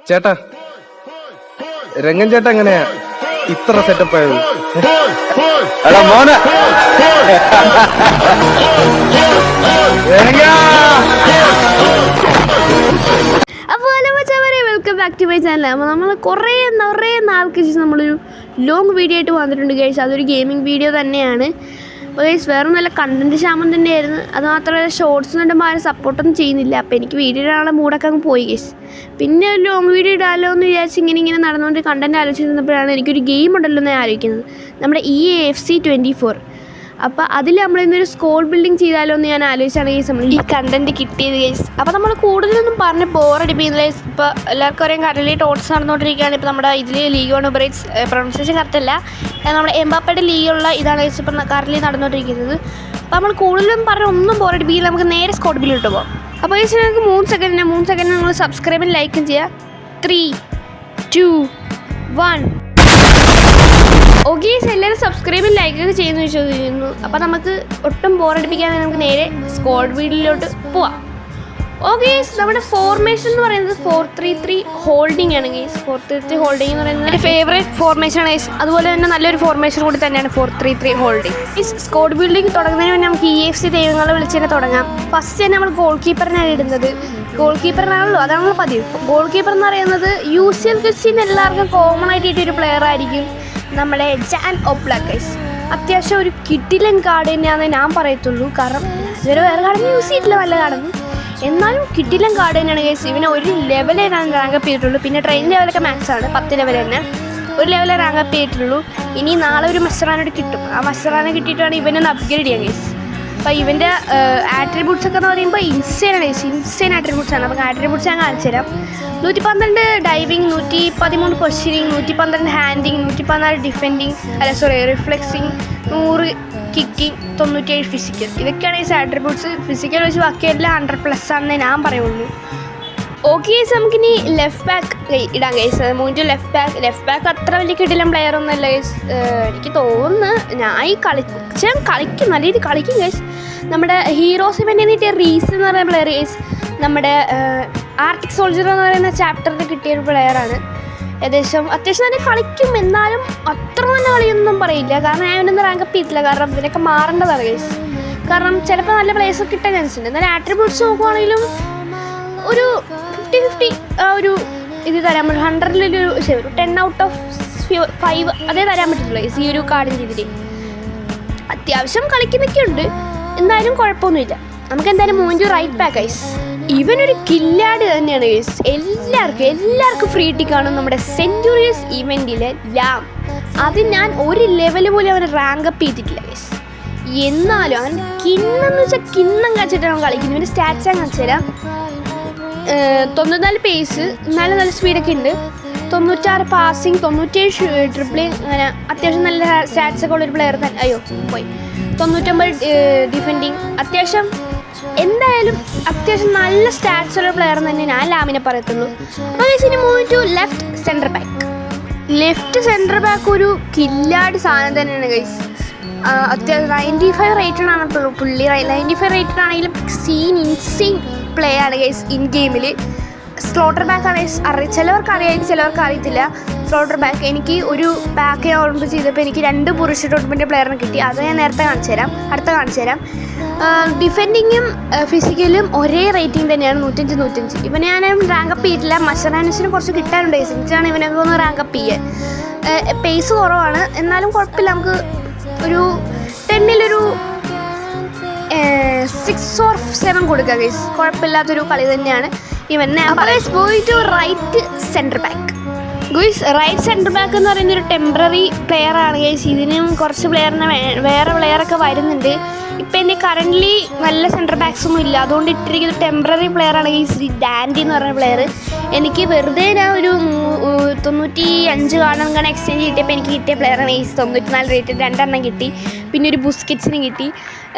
ചേട്ടാ, രംഗൻ ചേട്ടാ എങ്ങനെയാ ഇത്ര സെറ്റപ്പ് ആയത്? എടാ മോനെ, അപ്പോൾ welcome back to my channel. അപ്പോൾ നമ്മൾ കുറേ നാൾക്ക് ശേഷം നമ്മളൊരു ലോങ് വീഡിയോ ആയിട്ട് വന്നിട്ടുണ്ട് ഗൈസ്. അതൊരു ഗെയിമിംഗ് വീഡിയോ തന്നെയാണ്. അപ്പോൾ ഗൈസ് വേറെ നല്ല കണ്ടൻറ്റ് ക്ഷാമം തന്നെയായിരുന്നു. അതുമാത്രമല്ല ഷോർട്സ് ഇടുമ്പോൾ ആരും സപ്പോർട്ടൊന്നും ചെയ്യുന്നില്ല. അപ്പോൾ എനിക്ക് വീഡിയോ ഇടാനുള്ള മൂടൊക്കെ അങ്ങ് പോയി ഗൈസ്. പിന്നെ ഒരു ലോങ് വീഡിയോ ഇടാമല്ലോ എന്ന് വിചാരിച്ച് ഇങ്ങനെ നടന്നുകൊണ്ട് കണ്ടൻറ്റ് ആലോചിച്ചിരുന്നപ്പോഴാണ് എനിക്കൊരു ഗെയിം ഉണ്ടല്ലോ എന്ന് ആലോചിക്കുന്നത്, നമ്മുടെ EAFC 24. അപ്പോൾ അതിൽ നമ്മളിന്നൊരു സ്കോൾ ബിൽഡിംഗ് ചെയ്താലോ എന്ന് ഞാൻ ആലോചിച്ചാണ് ഗൈസ് നമ്മൾ ഈ കണ്ടൻറ്റ് കിട്ടിയത് ഗൈസ്. അപ്പോൾ നമ്മൾ കൂടുതലൊന്നും പറഞ്ഞ് ബോറടിപ്പിക്കുന്നില്ല ഗൈസ്. ഇപ്പോൾ എല്ലാവർക്കും അറിയാം കറൻലി ടോട്ട്സ് നടന്നുകൊണ്ടിരിക്കുകയാണ്. ഇപ്പോൾ നമ്മുടെ ഇതിൽ ലീഗ് ഓൺ ബ്രേറ്റ്സ് പ്രൊണൗൺസിയേഷൻ കറക്റ്റല്ല, നമ്മുടെ എംബാപ്പയുടെ ലീഗുള്ള ഇതാണ് ഗൈസ് ഇപ്പോൾ കറൻലി നടന്നുകൊണ്ടിരിക്കുന്നത്. അപ്പോൾ നമ്മൾ കൂടുതലും പറഞ്ഞ് ഒന്നും ബോറടിപ്പിക്കില്ല, നമുക്ക് നേരെ സ്കോൾ ബില്ലിട്ട് പോകാം. അപ്പോൾ ഗൈസ് നിങ്ങൾക്ക് 3 സെക്കൻഡ് നിങ്ങൾ സബ്സ്ക്രൈബും ലൈക്കും ചെയ്യുക. 3, 2, 1. ഓക്കെ, എല്ലാവരും സബ്സ്ക്രൈബും ലൈക്കൊക്കെ ചെയ്യുന്നു വിശ്വസിക്കുന്നു. അപ്പോൾ നമുക്ക് ഒട്ടും ബോറടിപ്പിക്കാതെ നമുക്ക് നേരെ സ്ക്വാഡ് വീഡിയോയിലോട്ട് പോവാം. ഓക്കെ, നമ്മുടെ ഫോർമേഷൻ എന്ന് പറയുന്നത് 4-3-3 ഹോൾഡിംഗ് ആണ് ഗൈസ്. 4-3-3 ഹോൾഡിംഗ് എന്ന് പറയുന്നത് എൻ്റെ ഫേവറേറ്റ് ഫോർമേഷൻ ആണ് ഗൈസ്. അതുപോലെ തന്നെ നല്ലൊരു ഫോർമേഷൻ കൂടി തന്നെയാണ് 4-3-3 ഹോൾഡിംഗ്. ഈ സ്ക്വാഡ് ബിൽഡിംഗ് തുടങ്ങുന്നതിന് മുന്നേ നമുക്ക് EAFC ദൈവങ്ങളെ വിളിച്ച് തന്നെ തുടങ്ങാം. ഫസ്റ്റ് തന്നെ നമ്മൾ ഗോൾ കീപ്പറിനാണ് ഇടുന്നത്. ഗോൾ കീപ്പറിനാണല്ലോ, അതാണല്ലോ പതിവ്. ഗോൾ കീപ്പർ എന്ന് പറയുന്നത് UCL ക്രിസ്ത്യൻ എല്ലാവർക്കും കോമൺ ആയിട്ട് കിട്ടിയൊരു പ്ലെയർ ആയിരിക്കും നമ്മുടെ ജാൻ ഓബ്ലാക്ക് ഗൈസ്. അത്യാവശ്യം ഒരു കിടിലൻ കാർഡ് തന്നെയാണെന്ന് ഞാൻ പറയത്തുള്ളൂ. കാരണം ഇതൊരു വേറെ കാർഡൊന്നും യൂസ് ചെയ്തിട്ടില്ല, നല്ല കാർഡൊന്നും. എന്നാലും കിടിലൻ കാർഡ് തന്നെയാണ് ഗൈസ്. ഇവനെ ഒരു ലെവലേ ഞാൻ റാങ്കപ്പ് ചെയ്തിട്ടുള്ളൂ. പിന്നെ ട്രെയിൻ ലെവലൊക്കെ മാക്സ് ആണ്, 10 ലെവൽ തന്നെ. ഒരു ലെവലേ റാങ്കപ്പ് ചെയ്തിട്ടുള്ളൂ. ഇനി നാളെ ഒരു മസ്റ്ററാനോട് കിട്ടും. ആ മസ്റ്ററാനെ കിട്ടിയിട്ടാണ് ഇവനൊന്ന് അപ്ഗ്രേഡ് ചെയ്യാൻ ഗൈസ്. അപ്പോൾ ഇവൻ്റെ ആട്രിബ്യൂട്ട്സ് ഒക്കെ എന്ന് പറയുമ്പോൾ ഇൻസൈനാണ് ഗൈസ്, ഇൻസൈൻ ആട്രിബ്യൂട്ട്സ് ആണ്. അപ്പോൾ ആട്രിബ്യൂട്ട്സ് ഞാൻ കാണിച്ചു തരാം. 112 diving, 113 positioning, 112 handling, 114 defending, reflexing, 100 kicking, 97 physical. ഇതൊക്കെയാണ് ഈ ആട്രിബ്യൂട്ട്സ്. ഫിസിക്കൽ വെച്ച് ബാക്കിയെല്ലാം 100+ ആണെന്നേ ഞാൻ പറയുള്ളൂ. ഓക്കെ ഗൈസ്, നമുക്കിനി ലെഫ്റ്റ് ബാക്ക് ഇടാം ഗൈസ്. മൂന്ന് ലെഫ്റ്റ് ബാക്ക് അത്ര വലിയ കിടിലൻ പ്ലെയർ ഒന്നുമല്ല ഗൈസ്. എനിക്ക് തോന്നുന്നു ഞാൻ ഈ കളിക്കും, നല്ല രീതിയിൽ കളിക്കും ഗൈസ്. നമ്മുടെ ഹീറോസ് ഇവൻ്റെ കിട്ടിയ റീസ് എന്ന് പറയുന്ന പ്ലെയർ ഗൈസ്, നമ്മുടെ ആർട്ടിക് സോൾജർ എന്ന് പറയുന്ന ചാപ്റ്ററിൽ കിട്ടിയൊരു പ്ലെയറാണ്. അത്യാവശ്യം തന്നെ കളിക്കും, എന്നാലും അത്ര നല്ല കളിയൊന്നും പറയില്ല. കാരണം ഞാൻ ഇവനൊന്നും റാങ്കപ്പ് ചെയ്തിട്ടില്ല, കാരണം ഇതിനൊക്കെ മാറേണ്ടതാണ് ഗൈസ്. കാരണം ചിലപ്പോൾ നല്ല പ്ലേയേഴ്സ് കിട്ടാൻ ചാൻസ് ഉണ്ട്. എന്നാലും ആട്രിബ്യൂട്ട്സ് നോക്കുവാണെങ്കിലും ഒരു 50-50 ആ ഒരു ഇത് തരാൻ പറ്റും. 100-ലൊരു 10 ഔട്ട് ഓഫ് 5 അതേ തരാൻ പറ്റുള്ളൂ ഗൈസ് ഈ ഒരു കാർഡിൻ്റെ ഇതിൽ. അത്യാവശ്യം കളിക്കുന്നൊക്കെ ഉണ്ട്, എന്തായാലും കുഴപ്പമൊന്നുമില്ല. നമുക്ക് എന്തായാലും മൂഞ്ചു റൈറ്റ് ബാക്ക് ഗൈസ്. ഇവനൊരു കില്ലാടി തന്നെയാണ് ഗൈസ്. എല്ലാവർക്കും ഫ്രീ ടിക്കാണ് നമ്മുടെ സെഞ്ച്വറീസ് ഇവൻറ്റിലെ ലാം. അത് ഞാൻ ഒരു ലെവൽ പോലും അവനെ റാങ്കപ്പ് ചെയ്തിട്ടില്ല ഗൈസ്. എന്നാലും അവൻ കിണ്ണെന്ന് വെച്ചാൽ കിണ്ണം കാണിച്ചിട്ടാണ് അവൻ കളിക്കുന്നത്. ഇവൻ്റെ സ്റ്റാറ്റ്സ് ഞാൻ കാണിച്ചു തരാം. 94 പേസ്, എന്നാലും നല്ല സ്പീഡൊക്കെ ഉണ്ട്. 96 പാസിങ്, 97 ഡ്രിബ്ലിങ്, അങ്ങനെ അത്യാവശ്യം നല്ല സ്റ്റാറ്റ്സ് ഒക്കെ ഉള്ളൊരു പ്ലെയർ തന്നെ. അയ്യോ പോയി. 99 ഡിഫെൻഡിങ്. എന്തായാലും അത്യാവശ്യം നല്ല സ്റ്റാറ്റ്സ് ഉള്ള പ്ലെയർ തന്നെ ഞാൻ ലാമിനെ പറയത്തുള്ളൂ. അതേസമയം move to left centre back ഒരു കില്ലാടി സാധനം തന്നെയാണ് ഗൈസ്. അത്യാവശ്യം 95 റേറ്റഡ് ആണ് പുള്ളി. 95 റേറ്റഡ് ആണെങ്കിലും ഇൻസെയിൻ പ്ലേ ആണ് ഗൈസ് ഇൻ ഗെയിമിൽ. സ്ലോട്ടർ ബാക്ക് ആണ് ചിലവർക്ക് അറിയാമെങ്കിൽ ചിലവർക്ക് അറിയത്തില്ല. സ്ലോട്ടർ ബാക്ക് എനിക്ക് ഒരു ബാക്ക് ഞാൻ ഓർമ്മ ചെയ്തപ്പോൾ എനിക്ക് 2 പുരുഷ ടൂർണമെൻറ്റ് പ്ലെയറിനെ കിട്ടി. അത് ഞാൻ അടുത്ത കാണിച്ചു തരാം. ഡിഫെൻഡിങ്ങും ഫിസിക്കലും ഒരേ റേറ്റിംഗ് തന്നെയാണ്, 105. ഇവനെ ഞാൻ റാങ്കപ്പ് ചെയ്തിട്ടില്ല. മഷറാനസിന് കുറച്ച് കിട്ടാനുണ്ട് ഗൈസ്. എനിക്കാണ് ഇവനൊക്കെ ഒന്ന് റാങ്കപ്പ് ചെയ്യാൻ. പേസ് കുറവാണ്, എന്നാലും കുഴപ്പമില്ല. നമുക്ക് ഒരു 10-ലൊരു 6 or 7 കൊടുക്കുക ഗൈസ്. കുഴപ്പമില്ലാത്തൊരു കളി തന്നെയാണ് ഇവനെ. പോയിട്ട് right centre back guys. Right centre back എന്ന് പറയുന്നൊരു ടെമ്പററി പ്ലെയർ ആണ് ഗൈസ്. ഇതിനും കുറച്ച് വേറെ പ്ലെയറൊക്കെ വരുന്നുണ്ട്. ഇപ്പം എൻ്റെ കറൻ്റ്ലി നല്ല സെൻറ്റർ ബാക്സ് ഒന്നും ഇല്ല, അതുകൊണ്ട് ഇട്ടിരിക്കുന്ന ടെമ്പററി പ്ലെയർ ആണ് ഗൈസ് ഡാൻഡി എന്ന് പറയുന്ന പ്ലെയർ. എനിക്ക് വെറുതെ ഞാൻ ഒരു 95 കാണാൻ എക്സ്ചേഞ്ച് കിട്ടിയപ്പോൾ എനിക്ക് കിട്ടിയ പ്ലെയറാണ് ഗൈസ്. 94 റേറ്റഡ് 2 എണ്ണം കിട്ടി. പിന്നെ ഒരു ബുസ്കറ്റ്സിന് കിട്ടി.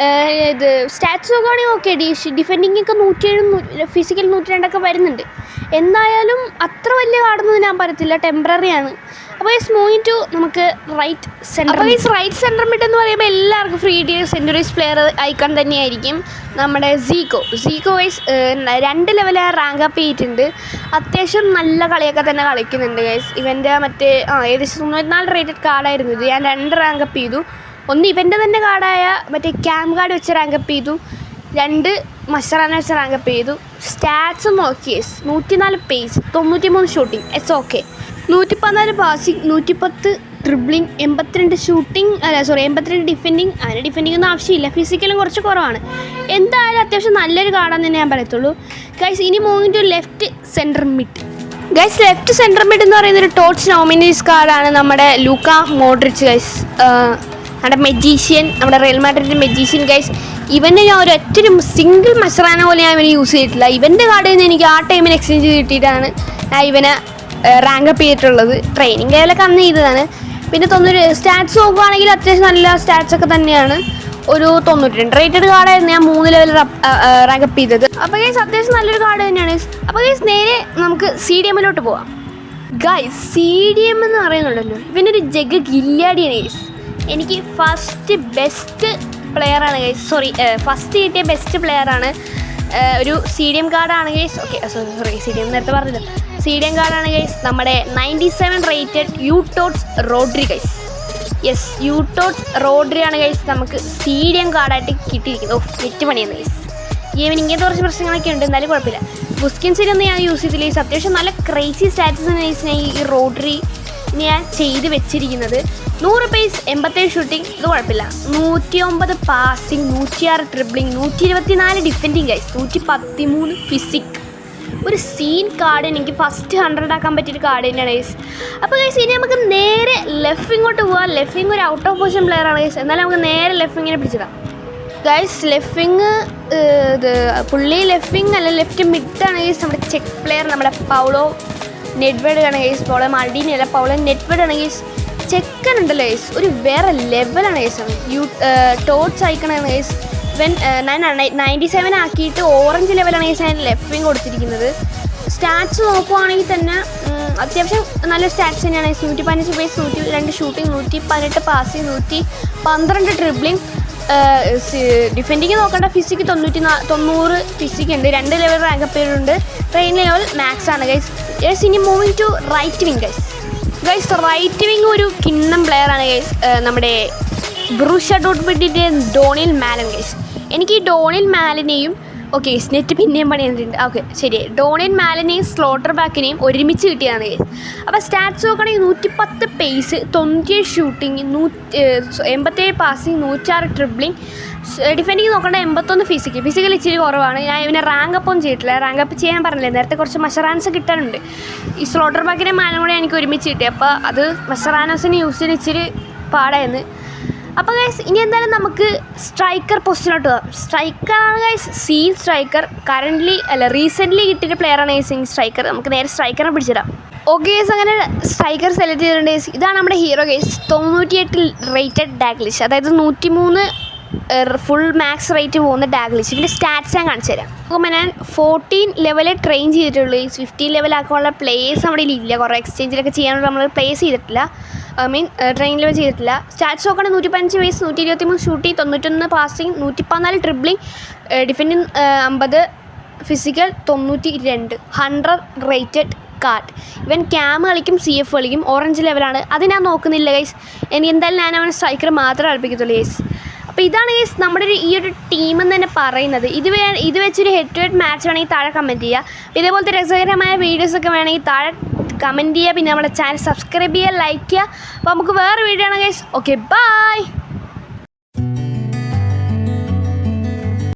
ഇത് സ്റ്റാറ്റ്സ് നോക്കുകയാണെങ്കിൽ ഓക്കെ ഡിഫെൻഡിങ്ങൊക്കെ 107 ഫിസിക്കൽ 102 വരുന്നുണ്ട്. എന്തായാലും അത്ര വലിയ കാർഡൊന്നും ഞാൻ പറയത്തില്ല, ടെമ്പററിയാണ്. അപ്പോൾ മൂവിങ് ടു നമുക്ക് റൈറ്റ് സെൻറ്റർ. അപ്പോൾ റൈറ്റ് സെൻറ്റർ മിഡ് എന്ന് പറയുമ്പോൾ എല്ലാവർക്കും free the centuries player icon തന്നെയായിരിക്കും നമ്മുടെ Zico wise 2 level rank up ചെയ്തിട്ടുണ്ട്. അത്യാവശ്യം നല്ല കളിയൊക്കെ തന്നെ കളിക്കുന്നുണ്ട് ഗൈസ്. ഇവൻ്റെ മറ്റേ ഏകദേശം 94 റേറ്റഡ് കാർഡായിരുന്നു ഇത്. ഞാൻ 2 റാങ്ക് അപ്പ് ചെയ്തു. ഒന്ന് ഇവൻ്റെ തന്നെ കാർഡായ മറ്റേ ക്യാം കാർഡ് വെച്ച് റാങ്ക് അപ്പ് ചെയ്തു, 2 മഷറാന വെച്ച് റാങ്ക് അപ്പ് ചെയ്തു. സ്റ്റാറ്റ്സ് നോക്കി 104 pace, 93 shooting, it's okay. 114 passing, 110 dribbling, 82 shooting 82 defending. അതിന് ഡിഫെൻഡിങ് ഒന്നും ആവശ്യമില്ല, ഫിസിക്കലും കുറച്ച് കുറവാണ്. എന്തായാലും അത്യാവശ്യം നല്ലൊരു കാർഡാന്ന് തന്നെ ഞാൻ പറയത്തുള്ളൂ ഗൈസ്. ഇനി moving to left centre mid guys. Left centre mid എന്ന് പറയുന്ന ഒരു ടോച്ച് നോമിനീസ് കാർഡാണ് നമ്മുടെ ലൂക്ക മോഡ്രിച്ച് ഗൈസ്. നമ്മുടെ മെജീഷ്യൻ, നമ്മുടെ റിയൽ മാഡ്രിഡിൻ്റെ മെജീഷ്യൻ ഗൈസ്. ഇവൻ്റെ ഞാൻ ഒരൊറ്റൊരു സിംഗിൾ മഷറാന പോലെ ഞാൻ ഇവനെ യൂസ് ചെയ്തിട്ടില്ല. ഇവൻ്റെ കാർഡിൽ നിന്ന് എനിക്ക് ആ ടൈമിന് എക്സ്ചേഞ്ച് കിട്ടിയിട്ടാണ് ഞാൻ ഇവനെ റാങ്ക് അപ്പ് ചെയ്തിട്ടുള്ളത്. ട്രെയിനിങ് ലെവലൊക്കെ അന്ന് ചെയ്തതാണ്. പിന്നെ 90 സ്റ്റാറ്റ്സ് നോക്കുകയാണെങ്കിൽ അത്യാവശ്യം നല്ല സ്റ്റാറ്റ്സ് ഒക്കെ തന്നെയാണ്. ഒരു 92 റേറ്റഡ് കാർഡായിരുന്നു ഞാൻ 3 ലെവൽ റാങ്ക് അപ്പ് ചെയ്തത്. അപ്പോൾ ഗൈസ് അത്യാവശ്യം നല്ലൊരു കാർഡ് തന്നെയാണ്. അപ്പോൾ ഗൈസ് നേരെ നമുക്ക് CDMലോട്ട് പോവാം ഗൈസ്. CDM എന്ന് പറയുന്നുണ്ടല്ലോ, ഇവനൊരു ജഗ് ഗില്ലാഡിയാണ് ഗൈസ്. എനിക്ക് ഫസ്റ്റ് ബെസ്റ്റ് പ്ലെയറാണ് ഗൈസ്. ഫസ്റ്റ് കിട്ടിയ ബെസ്റ്റ് പ്ലെയറാണ്. ഒരു CDM കാർഡാണ് ഗൈസ്. ഓക്കെ CDM നേരത്തെ പറഞ്ഞില്ല. CDM കാർഡാണ് ഗൈസ് നമ്മുടെ 97 റേറ്റഡ് യൂട്ടോട്സ് റോഡ്രി ഗൈസ്. യെസ്, യൂട്ടോട്സ് റോഡ്രി ആണ് ഗൈസ് നമുക്ക് CDM കാർഡായിട്ട് കിട്ടിയിരിക്കുന്നത്. നെറ്റ് പണിയാണ് ഗൈസ്. ഗെയിമിന് ഇങ്ങനത്തെ കുറച്ച് പ്രശ്നങ്ങളൊക്കെ ഉണ്ട്, എന്നാലും കുഴപ്പമില്ല. ബുസ്കിൻസിനൊന്നും ഞാൻ യൂസ് ചെയ്തില്ല ഗൈസ്. അത്യാവശ്യം നല്ല ക്രേസി സ്റ്റാറ്റസ് ഗൈസ് ഈ റോഡ്രി ഞാൻ ചെയ്ത് വെച്ചിരിക്കുന്നത്. 100 പേസ്, 87 ഷൂട്ടിംഗ്, ഇത് കുഴപ്പമില്ല. 109 പാസിംഗ്, 106 ട്രിബ്ലിംഗ്, 124 ഡിഫെൻഡിങ് ഗൈസ്, 113 ഫിസിക്. ഒരു സീൻ കാർഡ് എനിക്ക് ഫസ്റ്റ് 100 ആക്കാൻ പറ്റിയൊരു കാർഡ് തന്നെയാണ് ഗൈസ്. അപ്പോൾ ഗൈസ് ഇനി നമുക്ക് നേരെ ലെഫ്റ്റ് വിങ്ങോട്ട് പോകാം. ലെഫ്റ്റ് വിങ് ഒരു ഔട്ട് ഓഫ് പൊസിഷൻ പ്ലെയർ ആണ് ഗൈസ്. എന്നാലും നമുക്ക് നേരെ ലെഫ്റ്റ് വിങ്ങിനെ പിടിച്ചിടാം ഗൈസ്. ലെഫ്റ്റ് വിങ് ഇത് പുള്ളി ലെഫ്റ്റ് വിങ് അല്ല, ലെഫ്റ്റ് മിഡ് ആണ് ഗൈസ്. നമ്മുടെ ചെക്ക് പ്ലെയർ നമ്മുടെ പൗളോ നെഡ്വേഡ് ആണ് ഗൈസ്. പൗളോ മാൾഡീനി അല്ല, പൗളോ നെഡ്വേഡ് ആണ് ഗൈസ്. ചെക്കൻ ഉണ്ടല്ലോ ഗൈസ്, ഒരു വേറെ ലെവലാണ് ഗൈസ്. Tots അയക്കണാണ് guys. ഇവൻ 97 ആക്കിയിട്ട് ഓറഞ്ച് ലെവലാണ് ഗൈസ് ഞാൻ ലെഫ്റ്റ് വിങ് കൊടുത്തിരിക്കുന്നത്. സ്റ്റാറ്റ്സ് നോക്കുവാണെങ്കിൽ തന്നെ അത്യാവശ്യം നല്ല സ്റ്റാറ്റ്സ് തന്നെയാണ് guys. 115 pace, 102 shooting, 118 passing, 112 dribbling. Defending നോക്കേണ്ട ഫിസിക്ക് 90 ഫിസിക്ക് ഉണ്ട്. 2 ലെവൽ റാങ്ക് അപ്പ് ചെയ്തിട്ടുണ്ട്. ട്രെയിൻ ലെവൽ മാക്സ് ആണ് ഗൈസ്. ഇനി moving to right wing guys. Right wing ഒരു കിണ്ണം പ്ലെയർ ആണ് ഗൈസ്. നമ്മുടെ ബ്രൂഷ്യ ഡോട്ട്മുണ്ടിൻ്റെ ഡോണിൽ മാലൻ ഗൈസ്. എനിക്ക് ഈ ഡോണിൽ മാലിനെയും ഓക്കെ നെറ്റ് പിന്നെയും പണി തന്നിട്ടുണ്ട്. ഓക്കെ ശരി, ഡോണിൽ മാലിനെയും സ്ലോട്ടർ ബാക്കിനെയും ഒരുമിച്ച് കിട്ടിയതാണ് ഗൈസ്. അപ്പോൾ സ്റ്റാറ്റ്സ് നോക്കുകയാണെങ്കിൽ 110 പേസ്, 97 ഷൂട്ടിങ്, 87 പാസിങ്, 106 ട്രിബ്ലിംഗ്. ഡിഫെൻഡിങ് നോക്കേണ്ട 81 ഫിസിക്കൽ ഇച്ചിരി കുറവാണ്. ഞാൻ ഇവനെ റാങ്ക് അപ്പ് ഒന്നും ചെയ്തിട്ടില്ല. റാങ്ക് അപ്പ് ചെയ്യാൻ പറഞ്ഞില്ലേ, നേരത്തെ കുറച്ച് മഷറാൻസ് കിട്ടാനുണ്ട്. ഈ സ്ലോട്ടർ ബാക്കിനെ മാനും കൂടെ എനിക്ക് ഒരുമിച്ച് കിട്ടി. അപ്പോൾ അത് മഷറാനോസിന് യൂസ് ചെയ്ത് ഇച്ചിരി പാടായിരുന്നു. അപ്പോൾ ഗൈസ് ഇനി എന്തായാലും നമുക്ക് സ്ട്രൈക്കർ പൊസിഷനോട്ട് പോകാം. സ്ട്രൈക്കറാണ് ഗൈസ്, സീൻ സ്ട്രൈക്കർ. റീസെൻ്റ്ലി കിട്ടിയ പ്ലെയറാണ് ഗൈസ് സ്ട്രൈക്കർ. നമുക്ക് നേരെ സ്ട്രൈക്കറെ പിടിച്ചിടാം. ഓക്കെ ഗൈസ്, അങ്ങനെ സ്ട്രൈക്കർ സെലക്ട് ചെയ്തിട്ടുണ്ട് ഗൈസ്. ഇതാണ് നമ്മുടെ ഹീറോ ഗൈസ്. 98 റേറ്റഡ് ഡാഗ്ലിഷ്, അതായത് 103 ഫുൾ മാക്സ് റേറ്റ് പോകുന്ന ഡാഗ്ലിഷ്. ഇതിൻ്റെ സ്റ്റാറ്റ്സ് ഞാൻ കാണിച്ചു തരാം. അപ്പോൾ ഞാൻ 14 ലെവലിൽ ട്രെയിൻ ചെയ്തിട്ടുള്ളൂ. ഈ 15 ലെവലാക്കാനുള്ള പ്ലേയേഴ്സ് നമ്മുടെ ഇല്ല. കുറേ എക്സ്ചേഞ്ചിലൊക്കെ ചെയ്യാനുള്ള നമ്മൾ പ്ലേസ് ചെയ്തിട്ടില്ല, ട്രെയിൻ ലെവൽ ചെയ്തിട്ടില്ല. സ്റ്റാറ്റ്സ് നോക്കുകയാണെങ്കിൽ 115 pace, 123 shooting, 91 passing, 114 dribbling, defending 50, physical 92, 100 rated card. ഇവൻ ക്യാം കളിക്കും, CF കളിക്കും. ഓറഞ്ച് ലെവലാണ്, അത് ഞാൻ നോക്കുന്നില്ല ഗൈസ്. എനിക്ക് എന്തായാലും ഞാൻ അവനെ സ്ട്രൈക്കർ മാത്രമേ കളിപ്പിക്കത്തുള്ളൂ ഗൈസ്. അപ്പോൾ ഇതാണ് ഗൈസ് നമ്മുടെ ഈ ഒരു ടീമെന്ന് തന്നെ പറയുന്നത്. ഇത് വെച്ചൊരു ഹെഡ് ടു ഹെഡ് മാച്ച് വേണമെങ്കിൽ താഴെ കമൻറ്റ് ചെയ്യുക. ഇതേപോലത്തെ രസകരമായ വീഡിയോസൊക്കെ വേണമെങ്കിൽ താഴെ കമൻറ്റ് ചെയ്യുക. പിന്നെ നമ്മുടെ ചാനൽ സബ്സ്ക്രൈബ് ചെയ്യുക, ലൈക്ക് ചെയ്യുക. അപ്പോൾ നമുക്ക് വേറെ വീഡിയോ ആണ് ഗൈസ്. Okay bye.